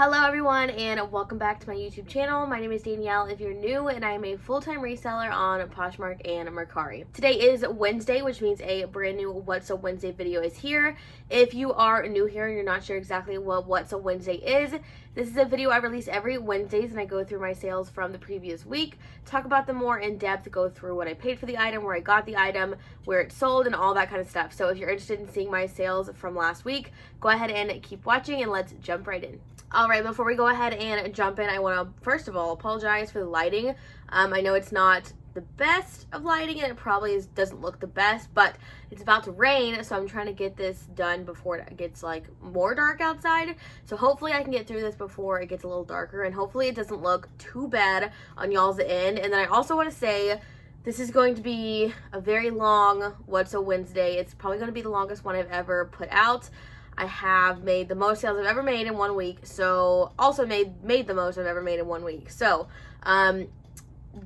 Hello everyone and welcome back to my YouTube channel. My name is Danielle if you're new, and I am a full-time reseller on Poshmark and Mercari. Today is Wednesday, which means a brand new What's a Wednesday video is here. If you are new here and you're not sure exactly what What's a Wednesday is, this is a video I release every Wednesdays and I go through my sales from the previous week, talk about them more in depth, go through what I paid for the item, where I got the item, where it sold, and all that kind of stuff. So if you're interested in seeing my sales from last week, go ahead and keep watching and let's jump right in. Alright, before we go ahead and jump in, I want to first of all apologize for the lighting. I know it's not the best of lighting and it probably doesn't look the best, but it's about to rain, so I'm trying to get this done before it gets like more dark outside. So hopefully I can get through this before it gets a little darker, and hopefully it doesn't look too bad on y'all's end. And then I also want to say this is going to be a very long What's a Wednesday. It's probably going to be the longest one I've ever put out. I have made the most sales I've ever made in 1 week, so also made the most I've ever made in 1 week. So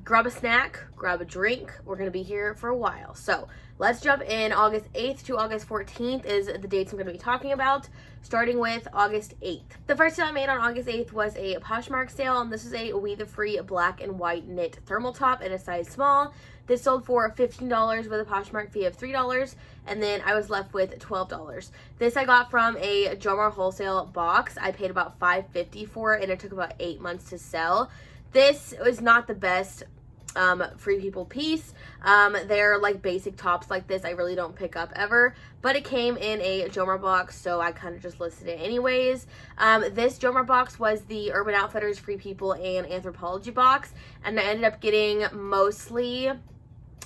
grab a snack, grab a drink. We're going to be here for a while. So let's jump in. August 8th to August 14th is the dates I'm going to be talking about, starting with August 8th. The first sale I made on August 8th was a Poshmark sale, and this is a weave-free black and white knit thermal top in a size small. This sold for $15 with a Poshmark fee of $3, and then I was left with $12. This I got from a JOMAR wholesale box. I paid about $5.50 for it, and it took about 8 months to sell. This was not the best Free People piece. They're like basic tops like this I really don't pick up ever, but it came in a JOMAR box, so I kind of just listed it anyways. This JOMAR box was the Urban Outfitters, Free People, and Anthropologie box, and I ended up getting mostly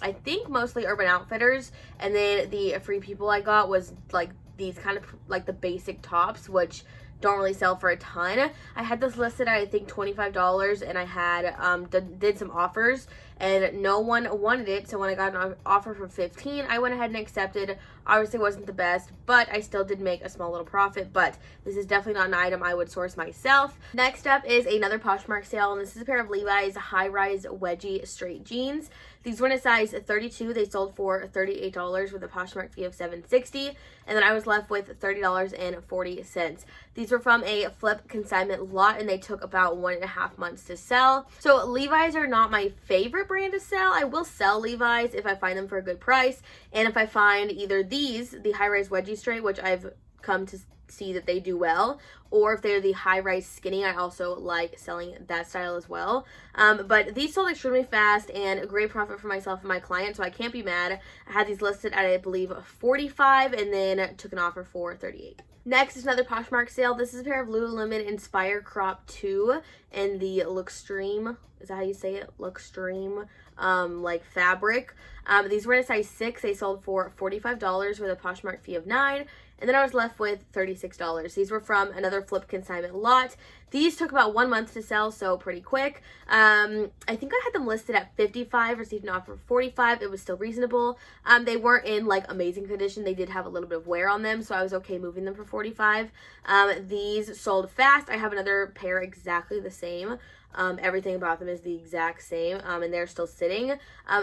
Urban Outfitters, and then the Free People I got was like these kind of like the basic tops, which don't really sell for a ton. I had this listed at I think $25, and I had did some offers and no one wanted it, so when I got an offer for $15, I went ahead and accepted. Obviously it wasn't the best, but I still did make a small little profit, but this is definitely not an item I would source myself. Next up is another Poshmark sale, and this is a pair of Levi's high-rise wedgie straight jeans. These were in a size 32. They sold for $38 with a Poshmark fee of $7.60, and then I was left with $30.40. These were from a flip consignment lot, and they took about 1.5 months to sell. So Levi's are not my favorite brand to sell. I will sell Levi's if I find them for a good price, and if I find either these, the high-rise wedgie straight, which I've come to see that they do well, or if they're the high-rise skinny, I also like selling that style as well. But these sold extremely fast and a great profit for myself and my client, so I can't be mad. I had these listed at I believe $45 and then took an offer for $38. Next is another Poshmark sale. This is a pair of Lululemon Inspire Crop 2 in the Lookstream, is that how you say it? Lookstream like fabric. These were in a size 6. They sold for $45 with a Poshmark fee of $9, and then I was left with $36. These were from another flip consignment lot. These took about 1 month to sell, so pretty quick. I think I had them listed at $55, received an offer for $45. It was still reasonable. They weren't in like amazing condition. They did have a little bit of wear on them, so I was okay moving them for $45. These sold fast. I have another pair exactly the same. Everything about them is the exact same, and they're still sitting.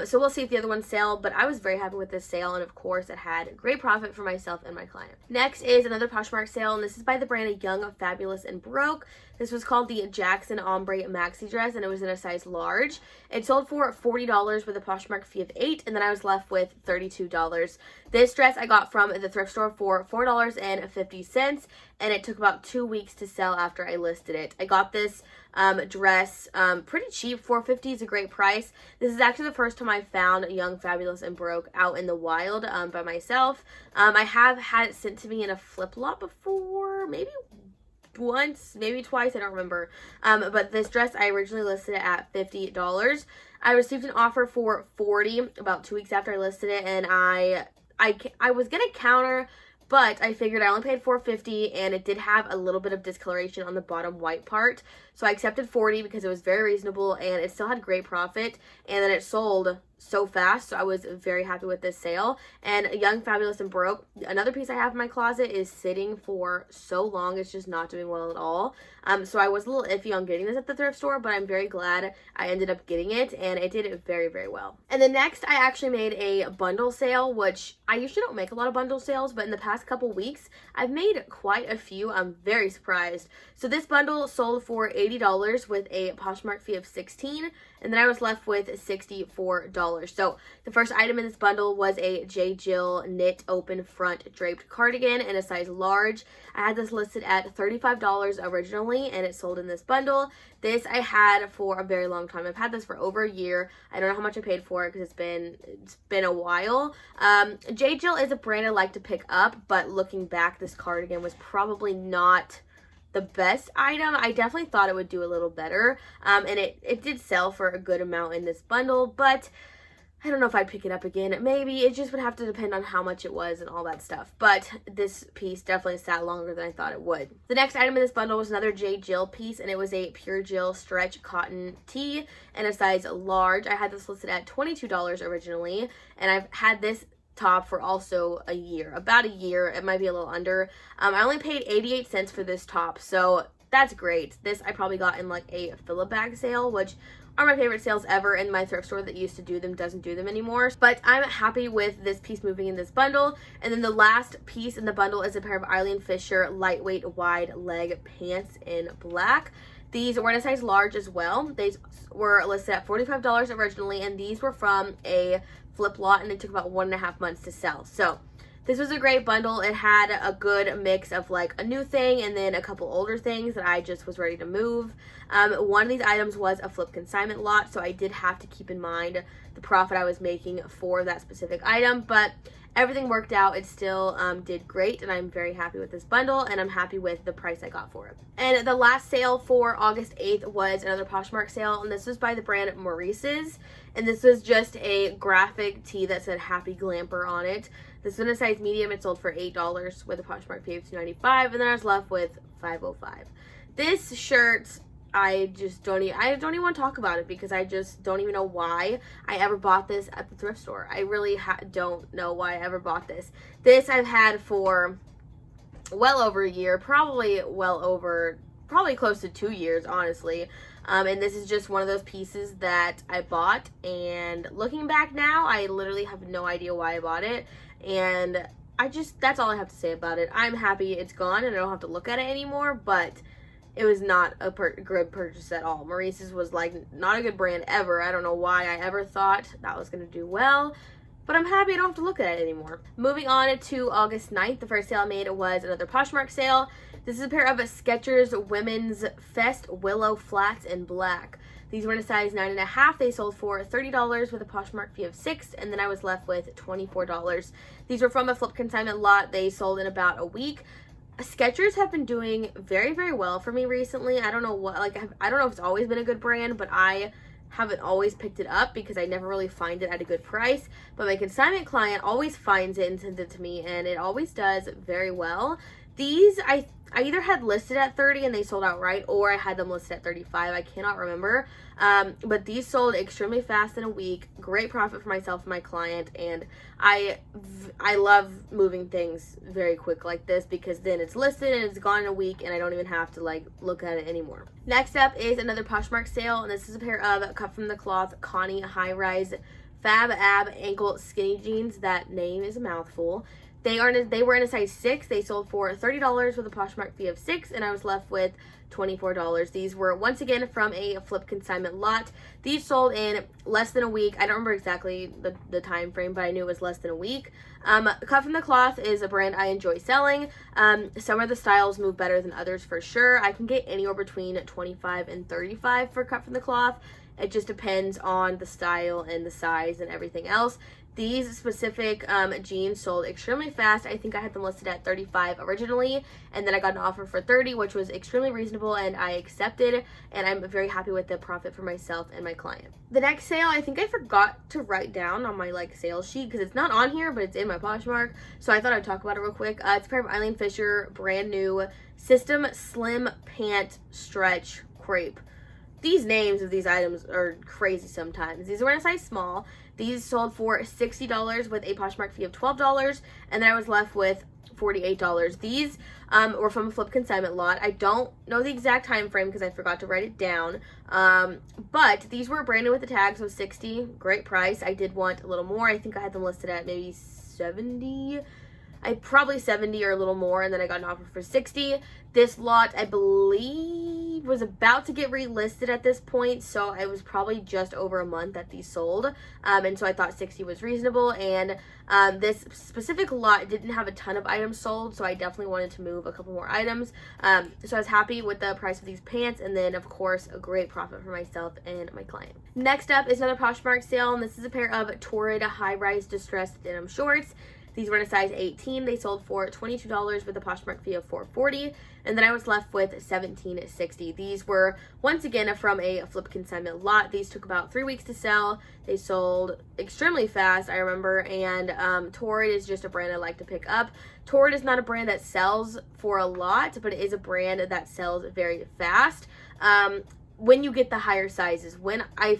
So we'll see if the other ones sell, but I was very happy with this sale, and of course it had great profit for myself and my client. Next is another Poshmark sale, and this is by the brand Young, Fabulous, and Broke. This was called the Jackson Ombre Maxi Dress, and it was in a size large. It sold for $40 with a Poshmark fee of $8, and then I was left with $32. This dress I got from the thrift store for $4.50, and it took about 2 weeks to sell after I listed it. I got this dress pretty cheap. $4.50 is a great price. This is actually the first time I found Young, Fabulous, and Broke out in the wild by myself. I have had it sent to me in a flip lot before, maybe once, maybe twice, I don't remember. But this dress I originally listed it at $50. I received an offer for $40 about 2 weeks after I listed it, and I was gonna counter, but I figured I only paid $4.50, and it did have a little bit of discoloration on the bottom white part, so I accepted $40 because it was very reasonable, and it still had great profit, and then it sold so fast, so I was very happy with this sale. And Young, Fabulous, and Broke, another piece I have in my closet, is sitting for so long. It's just not doing well at all. So I was a little iffy on getting this at the thrift store, but I'm very glad I ended up getting it, and it did it very, very well. And then next, I actually made a bundle sale, which I usually don't make a lot of bundle sales, but in the past couple weeks, I've made quite a few. I'm very surprised. So this bundle sold for $80 with a Poshmark fee of $16, and then I was left with $64. So the first item in this bundle was a J. Jill knit open front draped cardigan in a size large. I had this listed at $35 originally, and it sold in this bundle. This I had for a very long time. I've had this for over a year. I don't know how much I paid for it because it's been a while. J. Jill is a brand I like to pick up, but looking back, this cardigan was probably not the best item. I definitely thought it would do a little better, and it did sell for a good amount in this bundle, but I don't know if I'd pick it up again. Maybe. It just would have to depend on how much it was and all that stuff. But this piece definitely sat longer than I thought it would. The next item in this bundle was another J. Jill piece, and it was a Pure Jill stretch cotton tee in a size large. I had this listed at $22 originally, and I've had this top for also a year, about a year. It might be a little under. I only paid 88 cents for this top, so that's great. This I probably got in like a fill-up bag sale, which are my favorite sales ever, and my thrift store that used to do them doesn't do them anymore. But I'm happy with this piece moving in this bundle. And then the last piece in the bundle is a pair of Eileen Fisher lightweight wide leg pants in black. These were in a size large as well. They were listed at $45 originally, and these were from a flip lot, and it took about 1.5 months to sell. So this was a great bundle. It had a good mix of like a new thing and then a couple older things that I just was ready to move. One of these items was a flip consignment lot, so I did have to keep in mind the profit I was making for that specific item, but everything worked out. It still did great, and I'm very happy with this bundle, and I'm happy with the price I got for it. And the last sale for August 8th was another Poshmark sale, and this was by the brand Maurice's, and this was just a graphic tee that said Happy Glamper on it. This was in a size medium. It sold for $8 with a Poshmark fee of $2.95, and then I was left with $5.05. This shirt, I don't even want to talk about it because I just don't even know why I ever bought this at the thrift store. I really don't know why I ever bought this. This I've had for well over a year, probably close to 2 years, honestly. And this is just one of those pieces that I bought, and looking back now, I literally have no idea why I bought it, and that's all I have to say about it. I'm happy it's gone and I don't have to look at it anymore, but it was not a good purchase at all. Maurice's was like not a good brand ever. I don't know why I ever thought that was going to do well, but I'm happy I don't have to look at it anymore. Moving on to August 9th, the first sale I made was another Poshmark sale. This is a pair of Skechers Women's Fest Willow Flats in black. These were in a size 9.5. They sold for $30 with a Poshmark fee of $6, and then I was left with $24. These were from a flip consignment lot. They sold in about a week. Skechers have been doing very, very well for me recently. I don't know I don't know if it's always been a good brand, but I haven't always picked it up because I never really find it at a good price. But my consignment client always finds it and sends it to me, and it always does very well. These I either had listed at $30 and they sold outright, or I had them listed at $35. I cannot remember. But these sold extremely fast in a week. Great profit for myself and my client, and I love moving things very quick like this because then it's listed and it's gone in a week and I don't even have to like look at it anymore. Next up is another Poshmark sale, and this is a pair of cut from the cloth Connie high rise Fab Ab ankle skinny jeans. That name is a mouthful. They were in a size 6. They sold for $30 with a Poshmark fee of $6, and I was left with $24. These were once again from a flip consignment lot. These sold in less than a week. I don't remember exactly the time frame, but I knew it was less than a week. Cut from the Cloth is a brand I enjoy selling. Some of the styles move better than others for sure. I can get anywhere between $25 and $35 for Cut from the Cloth. It just depends on the style and the size and everything else. These specific jeans sold extremely fast. I think I had them listed at $35 originally, and then I got an offer for $30, which was extremely reasonable, and I accepted, and I'm very happy with the profit for myself and my client. The next sale, I think I forgot to write down on my sales sheet because it's not on here, but it's in my Poshmark, so I thought I'd talk about it real quick. It's a pair of Eileen Fisher brand new System Slim Pant Stretch Crepe. these names of these items are crazy sometimes. These were in a size small. These sold for $60 with a Poshmark fee of $12, and then I was left with $48. These were from a flip consignment lot. I don't know the exact time frame because I forgot to write it down. But these were brand new with the tag, so $60, great price. I did want a little more. I think I had them listed at maybe $70. Probably $70 or a little more, and then I got an offer for $60. This lot, I believe, was about to get relisted at this point, so it was probably just over a month that these sold, and so I thought $60 was reasonable. And this specific lot didn't have a ton of items sold, so I definitely wanted to move a couple more items. So I was happy with the price of these pants, and then of course a great profit for myself and my client. Next up is another Poshmark sale, and this is a pair of Torrid high-rise distressed denim shorts. These were in a size 18. They sold for $22 with a Poshmark fee of $4.40, and then I was left with $17.60. These were once again from a flip consignment lot. These took about 3 weeks to sell. They sold extremely fast, I remember, and Torrid is just a brand I like to pick up. Torrid is not a brand that sells for a lot, but it is a brand that sells very fast. When you get the higher sizes, when I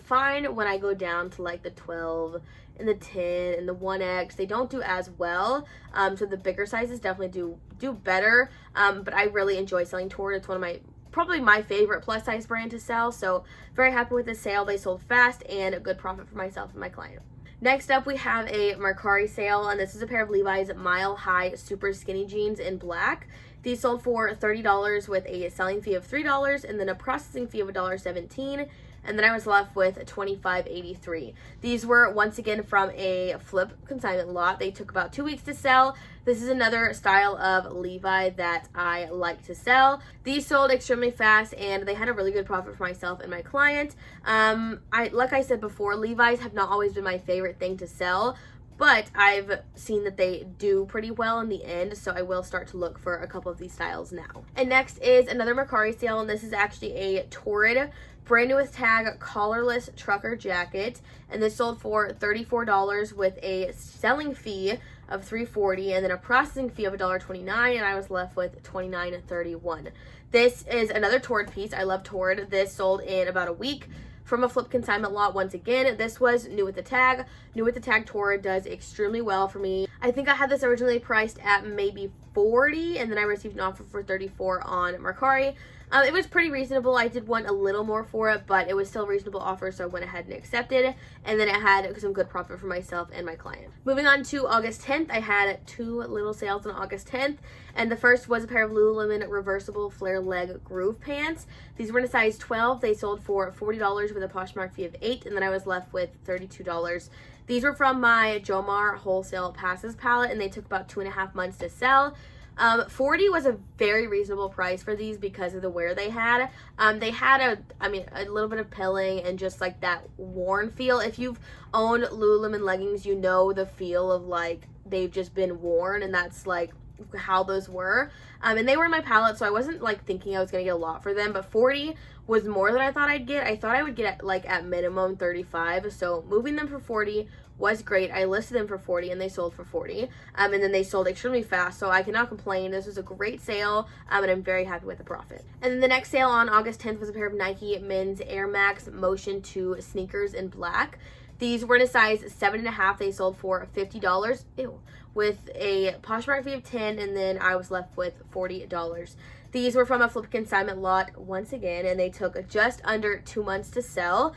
go down to like the 12 and the 10 and the 1X, they don't do as well. So the bigger sizes definitely do better. But I really enjoy selling Torrid. It's one of probably my favorite plus size brand to sell. So very happy with this sale. They sold fast and a good profit for myself and my client. Next up, we have a Mercari sale, and this is a pair of Levi's Mile High super skinny jeans in black. These sold for $30 with a selling fee of $3 and then a processing fee of $1.17, and then I was left with $25.83. These were once again from a flip consignment lot. They took about 2 weeks to sell. This is another style of Levi that I like to sell. These sold extremely fast, and they had a really good profit for myself and my client. Like I said before, Levi's have not always been my favorite thing to sell, but I've seen that they do pretty well in the end, so I will start to look for a couple of these styles now. And next is another Mercari sale, and this is actually a Torrid brand new with tag collarless trucker jacket, and this sold for $34 with a selling fee of $3.40 and then a processing fee of $1.29, and I was left with $29.31. This is another Torrid piece. I love Torrid. This sold in about a week from a flip consignment lot once again. This was new with the tag. New with the tag Torrid does extremely well for me. I think I had this originally priced at maybe $40, and then I received an offer for $34 on Mercari. It was pretty reasonable. I did want a little more for it, but it was still a reasonable offer, so I went ahead and accepted, and then it had some good profit for myself and my client. Moving on to August 10th, I had 2 little sales on August 10th, and the first was a pair of Lululemon reversible flare leg groove pants. These were in a size 12. They sold for $40 with a Poshmark fee of $8, and then I was left with $32. These were from my JOMAR wholesale passes palette, and they took about 2.5 months to sell. $40 was a very reasonable price for these because of the wear they had. They had a little bit of pilling and just like that worn feel. If you've owned Lululemon leggings, you know the feel of like they've just been worn, and that's like how those were. And they were in my palette, so I wasn't like thinking I was gonna get a lot for them, but $40 was more than I thought I'd get. I thought I would get at minimum $35, so moving them for $40 was great. I listed them for $40 and they sold for $40, and then they sold extremely fast, so I cannot complain. This was a great sale, and I'm very happy with the profit. And then the next sale on August 10th was a pair of Nike men's Air Max Motion 2 sneakers in black. These were in a size 7.5. They sold for $50. Ew. With a Poshmark fee of $10, and then I was left with $40. These were from a flip consignment lot once again, and they took just under 2 months to sell.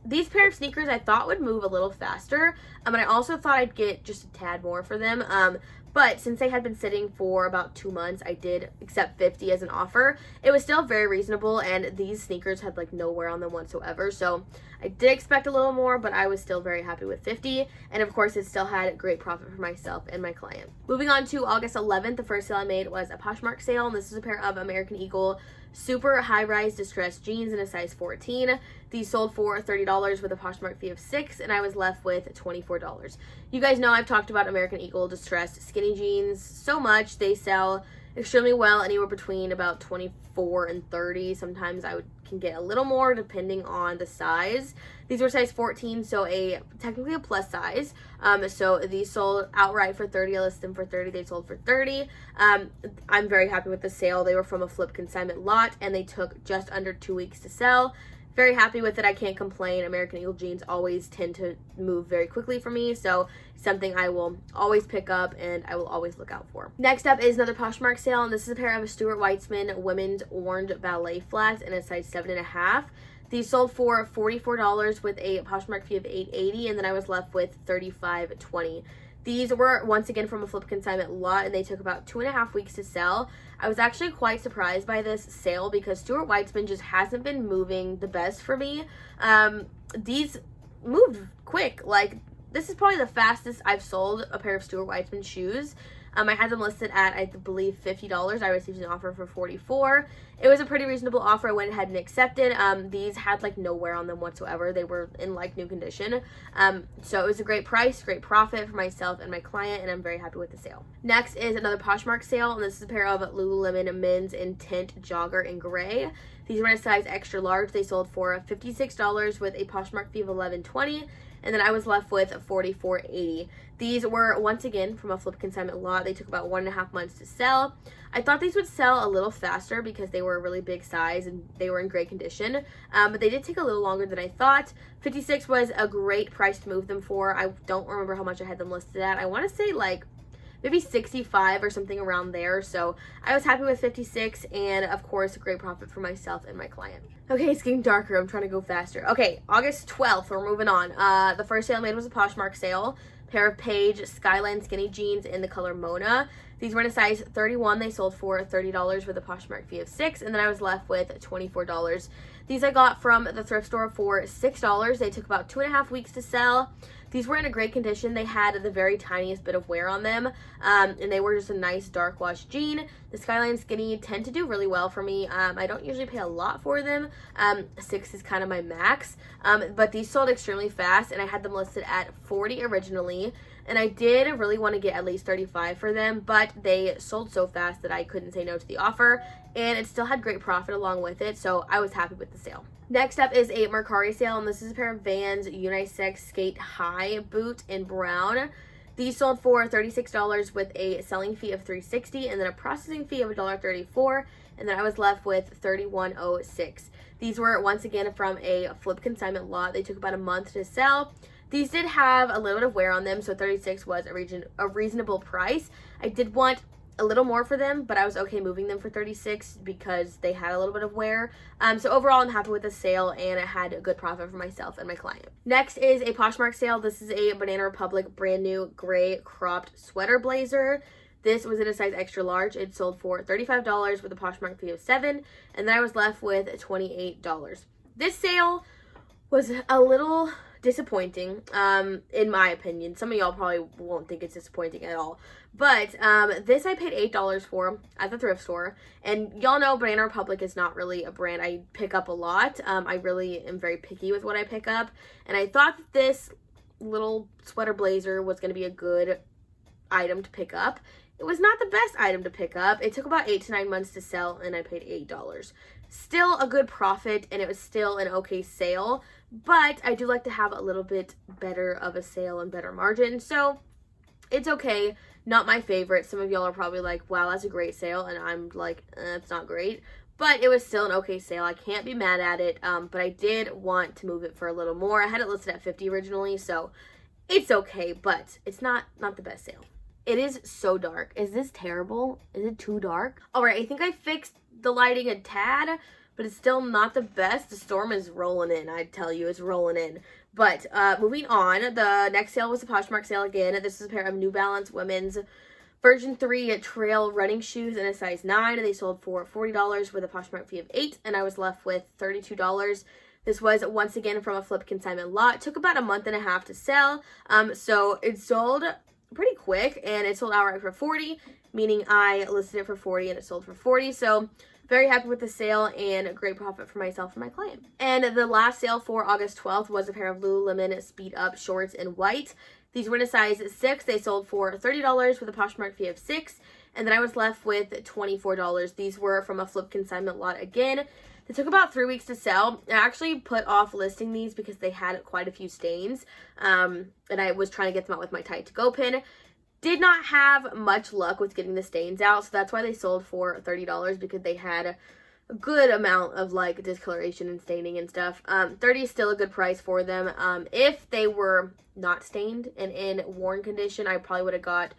These pair of sneakers I thought would move a little faster, and I also thought I'd get just a tad more for them. But since they had been sitting for about 2 months, I did accept $50 as an offer. It was still very reasonable, and these sneakers had like no wear on them whatsoever. So I did expect a little more, but I was still very happy with $50. And of course, it still had great profit for myself and my client. Moving on to August 11th, the first sale I made was a Poshmark sale, and this is a pair of American Eagle super high-rise distressed jeans in a size 14. These sold for $30 with a Poshmark fee of $6, and I was left with $24. You guys know I've talked about American Eagle distressed skinny jeans so much. They sell extremely well, anywhere between about 24 and 30. Sometimes I can get a little more depending on the size. These were size 14, so technically a plus size. So these sold outright for 30. I listed them for 30. They sold for 30. I'm very happy with the sale. They were from a flip consignment lot, and they took just under 2 weeks to sell. Very happy with it. I can't complain. American Eagle jeans always tend to move very quickly for me, so something I will always pick up and I will always look out for. Next up is another Poshmark sale, and this is a pair of Stuart Weitzman women's orange ballet flats in a size 7.5. These sold for $44 with a Poshmark fee of $8.80, and then I was left with $35.20. These were, once again, from a flip consignment lot, and they took about 2.5 weeks to sell. I was actually quite surprised by this sale because Stuart Weitzman just hasn't been moving the best for me. These moved quick. Like, this is probably the fastest I've sold a pair of Stuart Weitzman shoes. I had them listed at, I believe, $50. I received an offer for $44. It was a pretty reasonable offer. I went ahead and accepted. These had like no wear on them whatsoever. They were in like new condition. So it was a great price, great profit for myself and my client, and I'm very happy with the sale. Next is another Poshmark sale, and this is a pair of Lululemon men's Intent jogger in gray. These were in a size extra large. They sold for $56 with a Poshmark fee of $11.20. And then I was left with $44.80. These were, once again, from a flip consignment lot. They took about 1.5 months to sell. I thought these would sell a little faster because they were a really big size and they were in great condition. But they did take a little longer than I thought. $56 was a great price to move them for. I don't remember how much I had them listed at. I want to say like maybe 65 or something around there. So I was happy with 56, and of course, a great profit for myself and my client. Okay, it's getting darker. I'm trying to go faster. Okay, August 12th, we're moving on. The first sale I made was a Poshmark sale. Pair of Paige Skyline skinny jeans in the color Mona. These were in a size 31. They sold for $30 with a Poshmark fee of $6, and then I was left with $24. These I got from the thrift store for $6. They took about 2.5 weeks to sell. These were in a great condition. They had the very tiniest bit of wear on them, and they were just a nice dark wash jean. The Skyline skinny tend to do really well for me. I don't usually pay a lot for them. $6 is kind of my max, but these sold extremely fast, and I had them listed at $40 originally. And I did really want to get at least $35 for them, but they sold so fast that I couldn't say no to the offer, and it still had great profit along with it, so I was happy with the sale. Next up is a Mercari sale, and this is a pair of Vans unisex skate high boot in brown. These sold for $36 with a selling fee of $3.60 and then a processing fee of $1.34, and then I was left with $31.06. These were, once again, from a flip consignment lot. They took about a month to sell. These did have a little bit of wear on them, so $36 was a reasonable price. I did want a little more for them, but I was okay moving them for $36 because they had a little bit of wear. So overall, I'm happy with the sale, and it had a good profit for myself and my client. Next is a Poshmark sale. This is a Banana Republic brand new gray cropped sweater blazer. This was in a size extra large. It sold for $35 with a Poshmark fee of $7, and then I was left with $28. This sale was a little disappointing, in my opinion. Some of y'all probably won't think it's disappointing at all, but this I paid $8 for at the thrift store, and y'all know Banana Republic is not really a brand I pick up a lot. I really am very picky with what I pick up, and I thought that this little sweater blazer was going to be a good item to pick up. It was not the best item to pick up. It took about 8 to 9 months to sell, and I paid $8. Still a good profit, and it was still an okay sale, but I do like to have a little bit better of a sale and better margin, so it's okay. Not my favorite. Some of y'all are probably like, wow, that's a great sale, and I'm like, it's not great, but it was still an okay sale. I can't be mad at it, but I did want to move it for a little more. I had it listed at $50 originally, so it's okay, but it's not the best sale. It is so dark. Is this terrible? Is it too dark? All right, I think I fixed the lighting a tad, but it's still not the best. The storm is rolling in. I tell you, it's rolling in. But moving on, the next sale was the Poshmark sale again. This is a pair of New Balance women's version 3 trail running shoes in a size 9. They sold for $40 with a Poshmark fee of $8, and I was left with $32. This was, once again, from a flip consignment lot. It took about a month and a half to sell, so it sold pretty quick, and it sold outright for $40, meaning I listed it for $40 and it sold for $40. So very happy with the sale and a great profit for myself and my client. And the last sale for August 12th was a pair of Lululemon Speed Up shorts in white. These were in a size 6. They sold for $30 with a Poshmark fee of $6, and then I was left with $24. These were from a flip consignment lot again. They took about 3 weeks to sell. I actually put off listing these because they had quite a few stains, and I was trying to get them out with my Tight to Go pin. Did not have much luck with getting the stains out, so that's why they sold for $30, because they had a good amount of like discoloration and staining and stuff. 30 is still a good price for them. If they were not stained and in worn condition, I probably would have got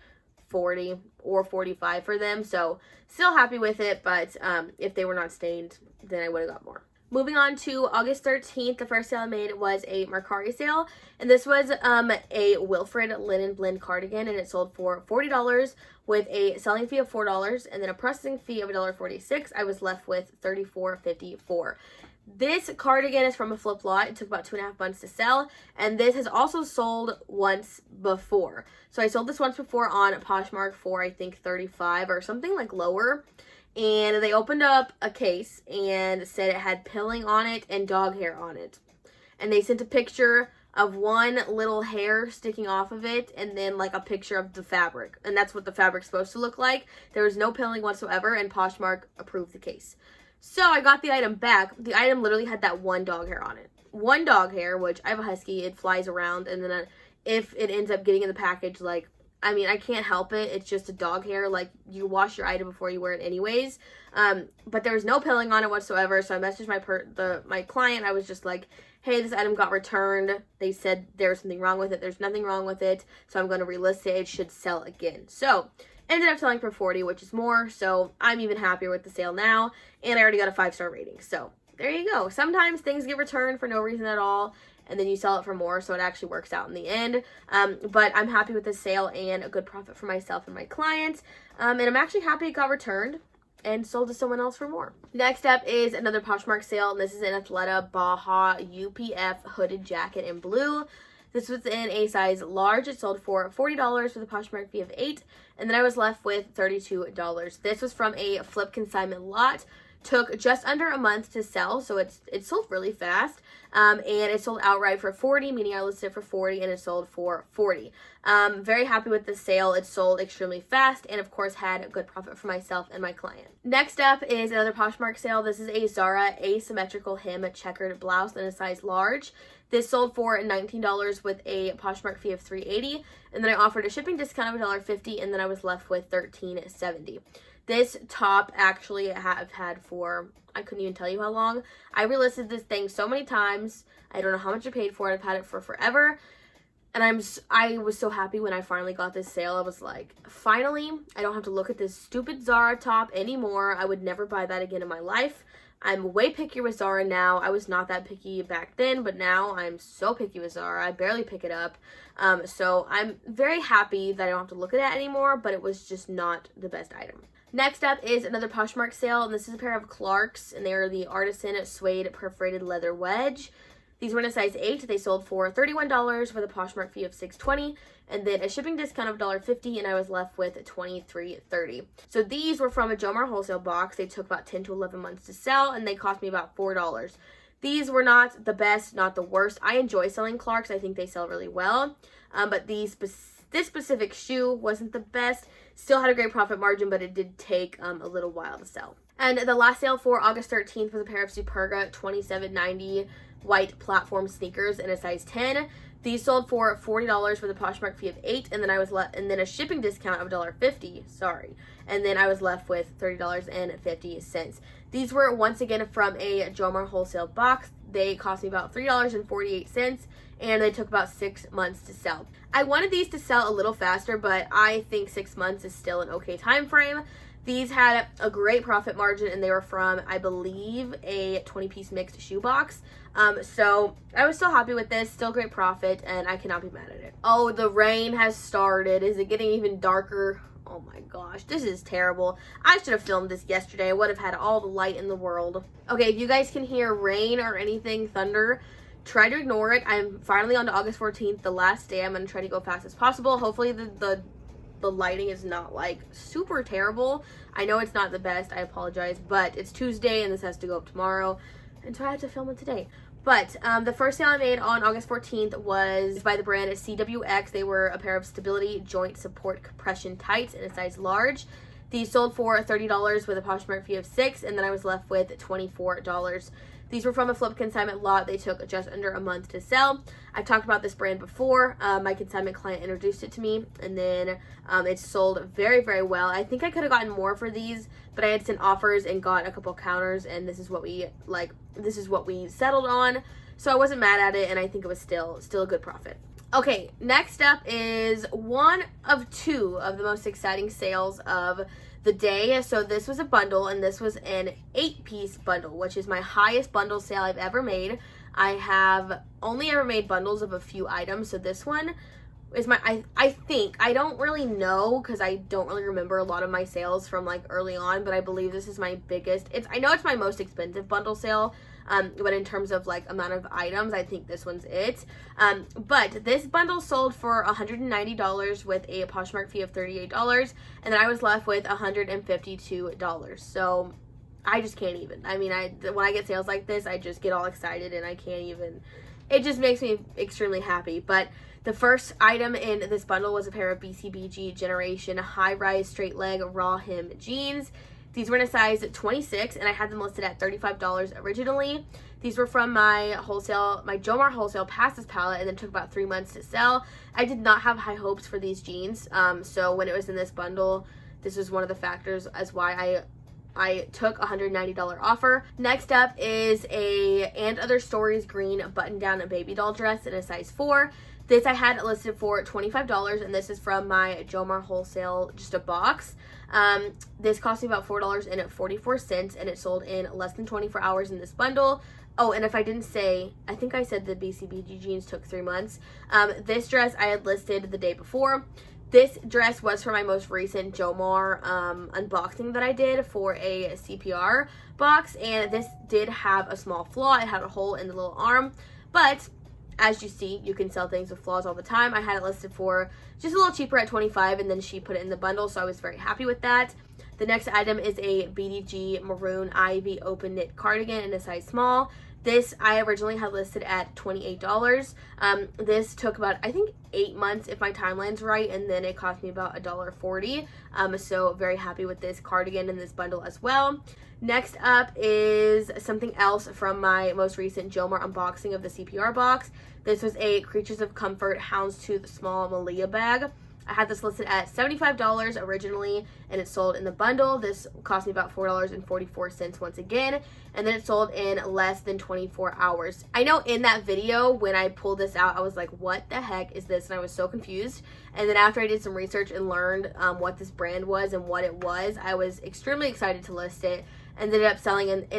40 or 45 for them, so still happy with it. But if they were not stained, then I would have got more. Moving on to August 13th, the first sale I made was a Mercari sale, and this was a Wilfred linen blend cardigan, and it sold for $40 with a selling fee of $4 and then a processing fee of $1.46. I was left with $34.54. This cardigan is from a flip lot. It took about 2.5 months to sell, and this has also sold once before. So I sold this once before on Poshmark for I think $35 or something like lower. And they opened up a case and said it had pilling on it and dog hair on it. And they sent a picture of one little hair sticking off of it and then like a picture of the fabric. And that's what the fabric's supposed to look like. There was no pilling whatsoever, and Poshmark approved the case. So I got the item back. The item literally had that one dog hair on it. One dog hair, which I have a husky. It flies around, and then if it ends up getting in the package, like, I mean, I can't help it. It's just a dog hair. Like, you wash your item before you wear it anyways. But there was no pilling on it whatsoever. So I messaged my client. I was just like, hey, this item got returned. They said there was something wrong with it. There's nothing wrong with it. So I'm going to relist it. It should sell again. So ended up selling for $40, which is more. So I'm even happier with the sale now. And I already got a 5-star rating. So there you go. Sometimes things get returned for no reason at all, and then you sell it for more, so it actually works out in the end. But I'm happy with this sale and a good profit for myself and my clients. And I'm actually happy it got returned and sold to someone else for more. Next up is another Poshmark sale, and this is an Athleta Baja UPF hooded jacket in blue. This was in a size large. It sold for $40 with a Poshmark fee of $8, and then I was left with $32. This was from a flip consignment lot. Took just under a month to sell, so it sold really fast, and it sold outright for $40, meaning I listed it for $40 and it sold for $40. Very happy with the sale. It sold extremely fast, and of course had a good profit for myself and my client. Next up is another Poshmark sale. This is a Zara asymmetrical hem checkered blouse in a size large. This sold for $19 with a Poshmark fee of $3.80, and then I offered a shipping discount of $1.50, and then I was left with $13.70. This top actually I've had for, I couldn't even tell you how long. I relisted this thing so many times. I don't know how much I paid for it. I've had it for forever. And I was so happy when I finally got this sale. I was like, finally, I don't have to look at this stupid Zara top anymore. I would never buy that again in my life. I'm way pickier with Zara now. I was not that picky back then, but now I'm so picky with Zara. I barely pick it up. So I'm very happy that I don't have to look at that anymore, but it was just not the best item. Next up is another Poshmark sale, and this is a pair of Clarks, and they are the Artisan Suede Perforated Leather Wedge. These were in a size 8. They sold for $31 with a Poshmark fee of $6.20, and then a shipping discount of $1.50, and I was left with $23.30. So these were from a JOMAR wholesale box. They took about 10 to 11 months to sell, and they cost me about $4. These were not the best, not the worst. I enjoy selling Clarks. I think they sell really well, but this specific shoe wasn't the best. Still had a great profit margin, but it did take a little while to sell. And the last sale for August 13th was a pair of Superga 2790 white platform sneakers in a size 10. These sold for $40 with a Poshmark fee of $8, and then I was and then a shipping discount of $1.50. Sorry, and then I was left with $30.50. These were once again from a JOMAR wholesale box. They cost me about $3.48, and they took about 6 months to sell. I wanted these to sell a little faster, but I think 6 months is still an okay time frame. These had a great profit margin, and they were from, I believe, a 20-piece mixed shoe box. So I was still happy with this, still great profit, and I cannot be mad at it. Oh, the rain has started. Is it getting even darker? Oh my gosh, this is terrible. I should have filmed this yesterday. I would have had all the light in the world. Okay, if you guys can hear rain or anything, thunder, try to ignore it. I'm finally on to August 14th, the last day. I'm going to try to go fast as possible. Hopefully the lighting is not like super terrible. I know it's not the best. I apologize, but it's Tuesday and this has to go up tomorrow, and so I had to film it today. But the first sale I made on August 14th was by the brand CWX. They were a pair of Stability Joint Support Compression Tights in a size large. These sold for $30 with a Poshmark fee of $6, and then I was left with $24. These were from a flip consignment lot. They took just under a month to sell. I've talked about this brand before. My consignment client introduced it to me, and then it sold very, very well. I think I could have gotten more for these, but I had sent offers and got a couple counters, and this is what we settled on. So I wasn't mad at it, and I think it was still a good profit. Okay, next up is one of two of the most exciting sales of the day. So this was a bundle, and this was an 8-piece bundle, which is my highest bundle sale I've ever made. I have only ever made bundles of a few items, so this one is my, I think, I don't really know because I don't really remember a lot of my sales from like early on, but I believe this is my biggest. I know it's my most expensive bundle sale, but in terms of like amount of items, I think this one's it. But this bundle sold for $190 with a Poshmark fee of $38, and then I was left with $152. So I just can't even. I mean, when I get sales like this, I just get all excited and I can't even. It just makes me extremely happy. But the first item in this bundle was a pair of BCBG Generation high-rise straight leg raw hem jeans. These were in a size 26, and I had them listed at $35 originally. These were from my JOMAR wholesale passes palette, and then took about 3 months to sell. I did not have high hopes for these jeans, so when it was in this bundle, this was one of the factors as why I took a $190 offer. Next up is a And Other Stories green button-down baby doll dress in a size 4. This I had listed for $25, and this is from my JOMAR wholesale, just a box. This cost me about $4.44, and it sold in less than 24 hours in this bundle. Oh, and if I didn't say, I think I said the BCBG jeans took 3 months. This dress I had listed the day before. This dress was for my most recent JOMAR unboxing that I did for a CPR box, and this did have a small flaw. It had a hole in the little arm, but as you see, you can sell things with flaws all the time. I had it listed for just a little cheaper at $25, and then she put it in the bundle, so I was very happy with that. The next item is a BDG maroon ivy open knit cardigan in a size small. This I originally had listed at $28. This took about, I think, 8 months if my timeline's right, and then it cost me about $1.40. So very happy with this cardigan in this bundle as well. Next up is something else from my most recent JOMAR unboxing of the CPR box. This was a Creatures of Comfort Houndstooth small Malia bag. I had this listed at $75 originally, and it sold in the bundle. This cost me about $4.44 once again, and then it sold in less than 24 hours. I know in that video, when I pulled this out, I was like, what the heck is this? And I was so confused. And then after I did some research and learned what this brand was and what it was, I was extremely excited to list it. And it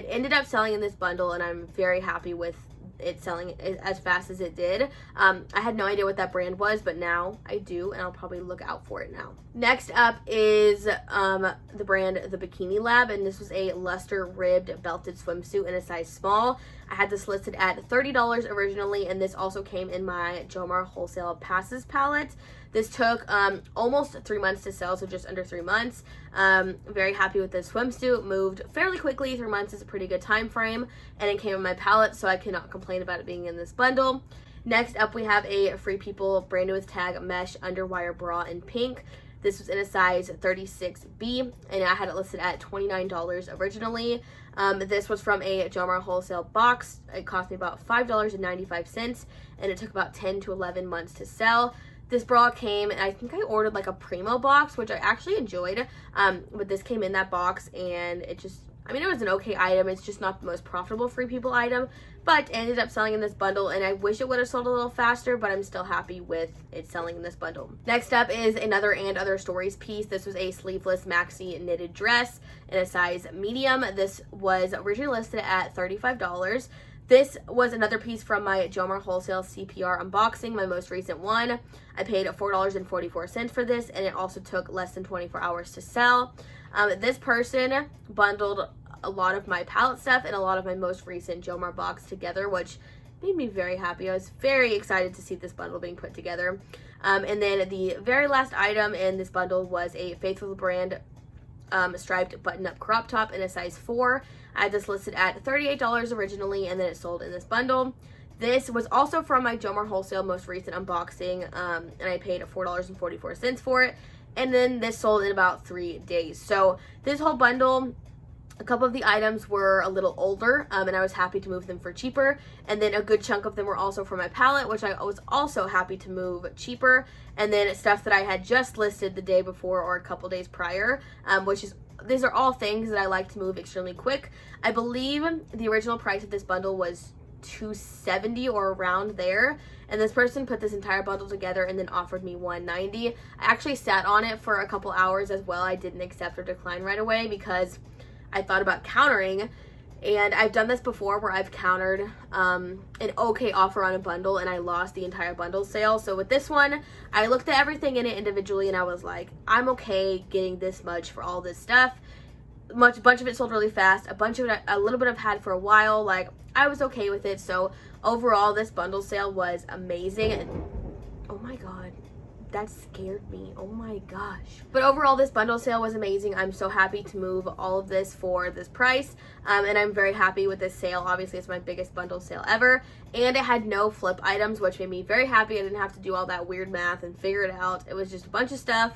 ended up selling in this bundle, and I'm very happy with it selling as fast as it did. I had no idea what that brand was, but now I do, and I'll probably look out for it now. Next up is the brand The Bikini Lab, and this was a luster ribbed belted swimsuit in a size small. I had this listed at $30 originally, and this also came in my JOMAR wholesale passes palette. This took almost 3 months to sell, so just under 3 months. Very happy with this swimsuit. Moved fairly quickly. 3 months is a pretty good time frame, and it came in my palette, so I cannot complain about it being in this bundle. Next up, we have a Free People brand new with tag mesh underwire bra in pink. This was in a size 36B, and I had it listed at $29 originally. This was from a JOMAR wholesale box. It cost me about $5.95, and it took about 10 to 11 months to sell. This bra came, and I think I ordered like a Primo box, which I actually enjoyed, but this came in that box, and it just, I mean, it was an okay item. It's just not the most profitable Free People item, but ended up selling in this bundle, and I wish it would have sold a little faster, but I'm still happy with it selling in this bundle. Next up is another And Other Stories piece. This was a sleeveless maxi knitted dress in a size medium. This was originally listed at $35. This was another piece from my JOMAR wholesale CPR unboxing, my most recent one. I paid $4.44 for this, and it also took less than 24 hours to sell. This person bundled a lot of my palette stuff and a lot of my most recent JOMAR box together, which made me very happy. I was very excited to see this bundle being put together. And then the very last item in this bundle was a Faithful brand striped button-up crop top in a size 4. I had this listed at $38 originally, and then it sold in this bundle. This was also from my JOMAR wholesale most recent unboxing, and I paid $4.44 for it. and then this sold in about 3 days. So this whole bundle, a couple of the items were a little older, and I was happy to move them for cheaper. And then a good chunk of them were also for my palette, which I was also happy to move cheaper. And then stuff that I had just listed the day before or a couple days prior, these are all things that I like to move extremely quick. I believe the original price of this bundle was $270 or around there, and this person put this entire bundle together and then offered me $190. I actually sat on it for a couple hours as well. I didn't accept or decline right away because I thought about countering, and I've done this before where I've countered an okay offer on a bundle and I lost the entire bundle sale. So with this one, I looked at everything in it individually and I was like, I'm okay getting this much for all this stuff. A bunch of it sold really fast. A little bit I've had for a while. Like, I was okay with it. So overall, this bundle sale was amazing. And oh my god, that scared me. Oh my gosh. But overall, this bundle sale was amazing. I'm so happy to move all of this for this price. And I'm very happy with this sale. Obviously, it's my biggest bundle sale ever. And it had no flip items, which made me very happy. I didn't have to do all that weird math and figure it out. It was just a bunch of stuff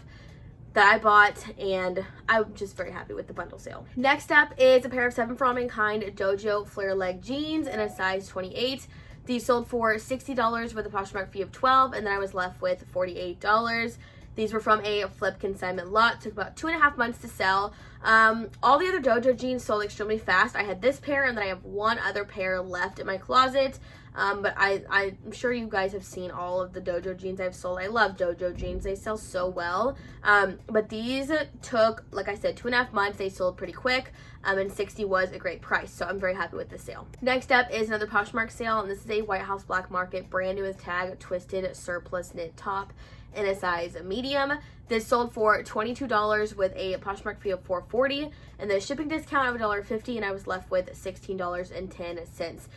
that I bought, and I'm just very happy with the bundle sale. Next up is a pair of 7 for All Mankind Dojo flare leg jeans in a size 28. These sold for $60 with a Poshmark fee of $12, and then I was left with $48. These were from a flip consignment lot. Took about 2.5 months to sell. All the other Dojo jeans sold extremely fast. I had this pair, and then I have one other pair left in my closet. But I'm sure you guys have seen all of the Dojo jeans I've sold. I love Dojo jeans. They sell so well. But these took, like I said, 2.5 months. They sold pretty quick. And 60 was a great price. So I'm very happy with this sale. Next up is another Poshmark sale. And this is a White House Black Market brand new with tag twisted surplus knit top in a size medium. This sold for $22 with a Poshmark fee of $4.40 and the shipping discount of $1.50, and I was left with $16.10.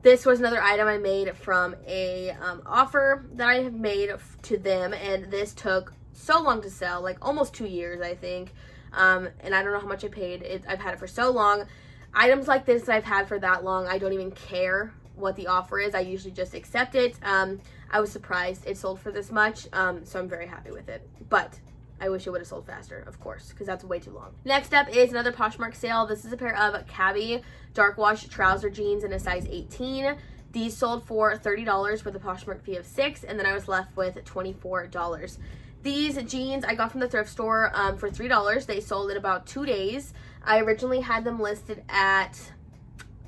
This was another item I made from a offer that I have made to them, and this took so long to sell, like almost 2 years, I think. And I don't know how much I paid. I've had it for so long. Items like this that I've had for that long, I don't even care what the offer is. I usually just accept it. I was surprised it sold for this much, so I'm very happy with it. But I wish it would have sold faster, of course, because that's way too long. Next up is another Poshmark sale. This is a pair of Cabby dark wash trouser jeans in a size 18. These sold for $30 with a Poshmark fee of $6, and then I was left with $24. These jeans I got from the thrift store for $3. They sold in about 2 days. I originally had them listed at,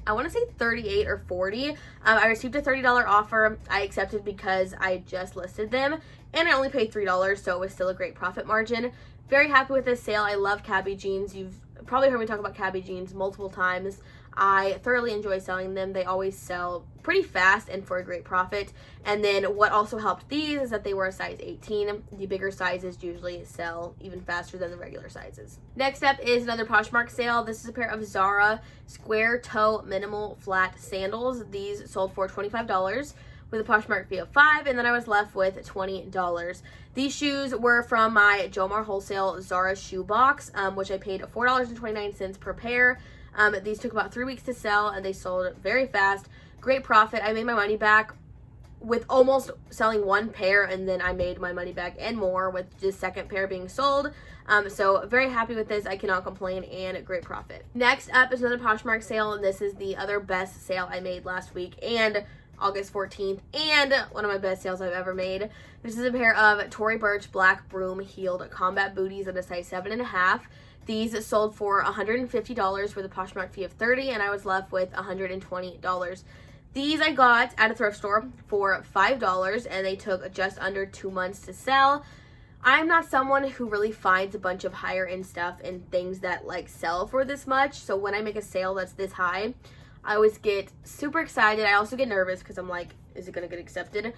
I want to say 38 or 40. I received a $30 offer. I accepted because I just listed them, and I only paid $3, so it was still a great profit margin. Very happy with this sale. I love Cabby jeans. You've probably heard me talk about Cabby jeans multiple times. I thoroughly enjoy selling them. They always sell pretty fast and for a great profit. And then what also helped these is that they were a size 18. The bigger sizes usually sell even faster than the regular sizes. Next up is another Poshmark sale. This is a pair of Zara square toe minimal flat sandals. These sold for $25 with a Poshmark fee of $5, and then I was left with $20. These shoes were from my JOMAR wholesale Zara shoe box, which I paid $4.29 per pair. These took about 3 weeks to sell, and they sold very fast. Great profit. I made my money back with almost selling one pair, and then I made my money back and more with the second pair being sold. So very happy with this. I cannot complain, and great profit. Next up is another Poshmark sale, and this is the other best sale I made last week and August 14th, and one of my best sales I've ever made. This is a pair of Tory Burch black broom heeled combat booties in a size 7.5. These sold for $150 with a Poshmark fee of $30, and I was left with $120. These I got at a thrift store for $5, and they took just under 2 months to sell. I'm not someone who really finds a bunch of higher end stuff and things that like sell for this much, so when I make a sale that's this high, I always get super excited. I also get nervous because I'm like, is it gonna get accepted?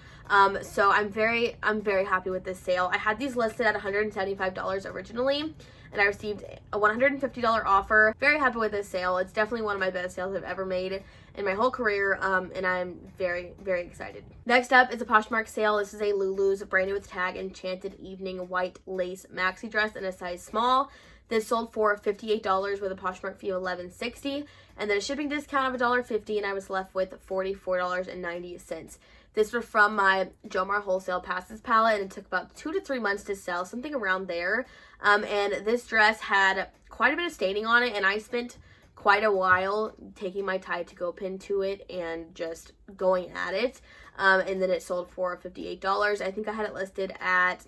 So I'm very happy with this sale. I had these listed at $175 originally, and I received a $150 offer. Very happy with this sale. It's definitely one of my best sales I've ever made in my whole career, and I'm very, very excited. Next up is a Poshmark sale. This is a Lulu's brand new with tag enchanted evening white lace maxi dress in a size small. This sold for $58 with a Poshmark fee of $11.60, and then a shipping discount of $1.50, and I was left with $44.90. This was from my JOMAR Wholesale Passes palette, and it took about 2 to 3 months to sell, something around there. And this dress had quite a bit of staining on it, and I spent quite a while taking my Tide to Go pin to it and just going at it. And then it sold for $58. I think I had it listed at,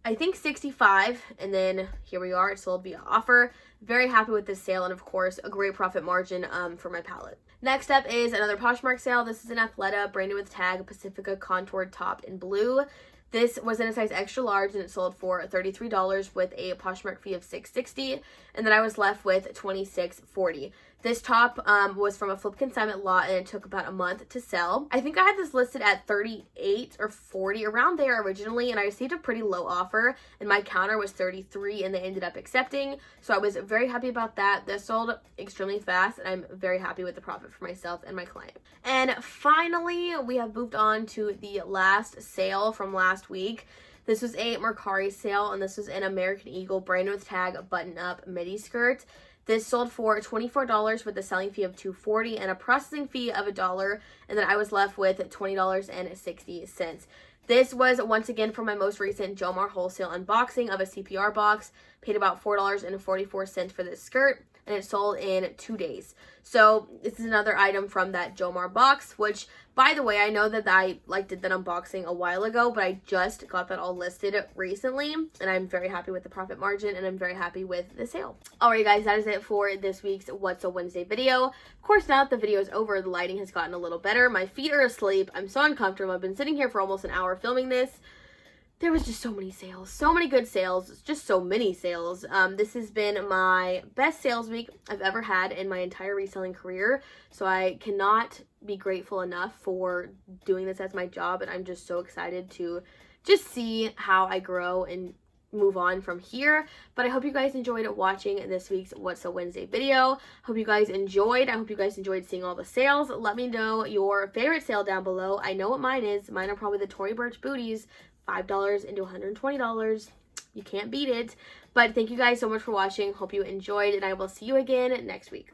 I think, $65, and then here we are. It sold via offer. Very happy with this sale, and of course a great profit margin for my palette. Next up is another Poshmark sale. This is an Athleta, brand new with tag, Pacifica contoured top in blue. This was in a size extra large, and it sold for $33 with a Poshmark fee of $6.60, and then I was left with $26.40. This top was from a flip consignment lot, and it took about a month to sell. I think I had this listed at $38 or $40, around there originally, and I received a pretty low offer, and my counter was $33, and they ended up accepting, so I was very happy about that. This sold extremely fast, and I'm very happy with the profit for myself and my client. And finally, we have moved on to the last sale from last week. This was a Mercari sale, and this was an American Eagle brand new with tag button-up midi skirt. This sold for $24 with a selling fee of $2.40 and a processing fee of $1, and then I was left with $20.60. This was once again from my most recent JOMAR wholesale unboxing of a CPR box. Paid about $4.44 for this skirt, and it sold in 2 days. So this is another item from that JOMAR box, which, by the way, I know that I did that unboxing a while ago, but I just got that all listed recently, and I'm very happy with the profit margin, and I'm very happy with the sale. Alright guys, that is it for this week's What's a Wednesday video. Of course, now that the video is over, the lighting has gotten a little better. My feet are asleep. I'm so uncomfortable. I've been sitting here for almost an hour filming this. There was just so many sales, so many good sales, just so many sales. This has been my best sales week I've ever had in my entire reselling career. So I cannot be grateful enough for doing this as my job. And I'm just so excited to just see how I grow and move on from here. But I hope you guys enjoyed watching this week's What's a Wednesday video. Hope you guys enjoyed. I hope you guys enjoyed seeing all the sales. Let me know your favorite sale down below. I know what mine is. Mine are probably the Tory Burch booties. $5 into $120. You can't beat it. But thank you guys so much for watching. Hope you enjoyed, and I will see you again next week.